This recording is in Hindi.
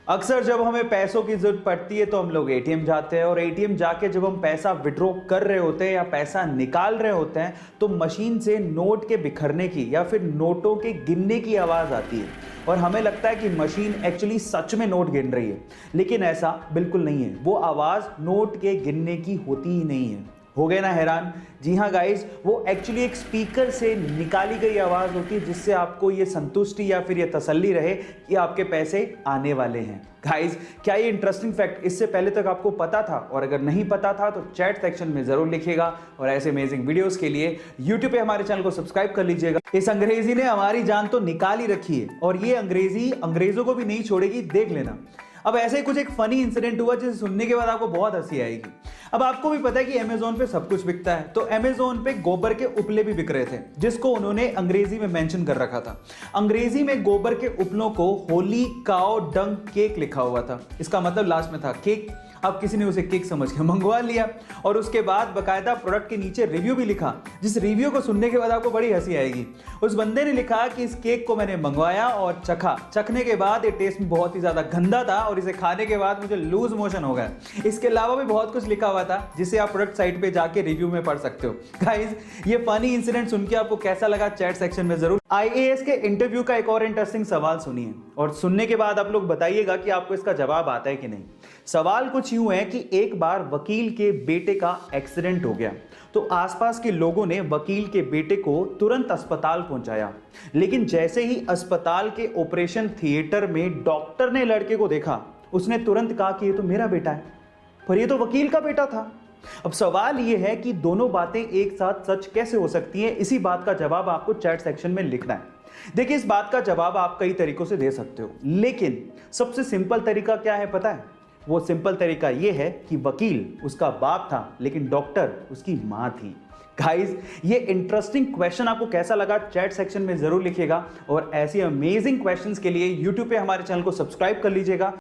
अक्सर जब हमें पैसों की जरूरत पड़ती है तो हम लोग एटीएम जाते हैं और एटीएम जाके जब हम पैसा विड्रॉ कर रहे होते हैं या पैसा निकाल रहे होते हैं तो मशीन से नोट के बिखरने की या फिर नोटों के गिनने की आवाज आती है और हमें लगता है कि मशीन एक्चुअली सच में नोट गिन रही है, लेकिन ऐसा बिल्कुल नहीं है। वो आवाज नोट के गिनने की होती ही नहीं है। हो गए ना हैरान? जी हाँ गाइस, वो एक्चुअली एक स्पीकर से निकाली गई आवाज होती है जिससे आपको ये संतुष्टि या फिर ये तसल्ली रहे कि आपके पैसे आने वाले हैं। गाइस, क्या ये इंटरेस्टिंग फैक्ट इससे पहले तक आपको पता था? और अगर नहीं पता था तो चैट सेक्शन में जरूर लिखिएगा और ऐसे अमेजिंग वीडियोस के लिए यूट्यूब पे हमारे चैनल को सब्सक्राइब कर लीजिएगा। इस अंग्रेजी ने हमारी जान तो निकाल ही रखी है और ये अंग्रेजी अंग्रेजों को भी नहीं छोड़ेगी, देख लेना। अब ऐसे ही कुछ एक फनी इंसिडेंट हुआ जिसे सुनने के बाद आपको बहुत हंसी आएगी। अब आपको भी पता है कि अमेज़न पे सब कुछ बिकता है, तो अमेज़न पे गोबर के उपले भी बिक रहे थे जिसको उन्होंने अंग्रेजी में मेंशन कर रखा था। अंग्रेजी में गोबर के उपलों को होली काउ डंग केक लिखा हुआ था। इसका मतलब लास्ट में था केक। अब किसी ने उसे केक समझ के मंगवा लिया और उसके बाद बकायदा प्रोडक्ट के नीचे रिव्यू भी लिखा, जिस रिव्यू को सुनने के बाद आपको बड़ी हंसी आएगी। उस बंदे ने लिखा कि इस केक को मैंने मंगवाया और चखने के बाद ये टेस्ट में बहुत ही ज्यादा गंदा था और इसे खाने के बाद मुझे लूज मोशन हो गया। इसके अलावा भी बहुत कुछ लिखा हुआ था जिसे आप प्रोडक्ट साइट पे जाके रिव्यू में पढ़ सकते हो। गाइस, ये फनी इंसिडेंट सुन के आपको कैसा लगा चैट सेक्शन में जरूर। आईएएस के इंटरव्यू का एक और इंटरेस्टिंग सवाल सुनिए और सुनने के बाद आप लोग बताइएगा कि आपको इसका जवाब आता है कि नहीं। सवाल कुछ यूं है कि एक बार वकील के बेटे का एक्सीडेंट हो गया तो आसपास के लोगों ने वकील के बेटे को तुरंत अस्पताल पहुंचाया, लेकिन जैसे ही अस्पताल के ऑपरेशन थिएटर में डॉक्टर ने लड़के को देखा, उसने तुरंत कहा कि ये तो मेरा बेटा है, पर ये तो वकील का बेटा था। अब सवाल यह है कि दोनों बातें एक साथ सच कैसे हो सकती हैं? इसी बात का जवाब आपको चैट सेक्शन में लिखना है। देखिए, इस बात का जवाब आप कई तरीकों से दे सकते हो, लेकिन सबसे सिंपल तरीका क्या है पता है? वो सिंपल तरीका ये है कि वकील उसका बाप था लेकिन डॉक्टर उसकी मां थी। गाइस, ये इंटरेस्टिंग क्वेश्चन आपको कैसा लगा चैट सेक्शन में जरूर लिखिएगा और ऐसी अमेजिंग क्वेश्चंस के लिए यूट्यूब पे हमारे चैनल को सब्सक्राइब कर लीजिएगा।